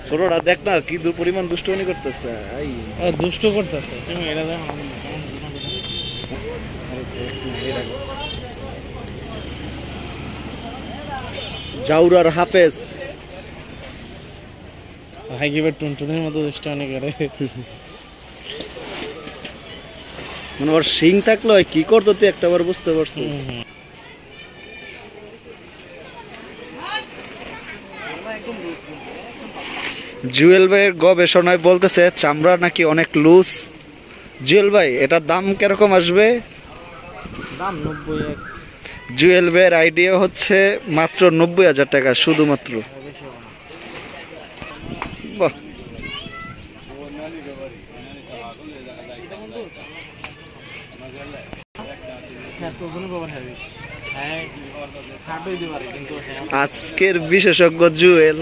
ছোটটা দেখ না কি পরিমাণ দুষ্টুমি করতেছে। দুষ্ট করতেছে তুমি এটা দেখো জাউরার হাফেজ হাইকিবার টুনটুনের মতো দুষ্টামি করে। মানে ওর শিং থাকলে কি করতো তুই একটাবার বুঝতে পারছিস। জুয়েল ভাইয়ের গবেষণায় বলতেছে চামড়া নাকি অনেক লুজ। জুয়েল ভাই এটার দাম কিরকম আসবে? দাম 90। জুয়েল ভাইয়ের আইডিয়া হচ্ছে মাত্র 90,000 টাকা শুধুমাত্র। বাহ, আজকের বিশেষজ্ঞ জুয়েল।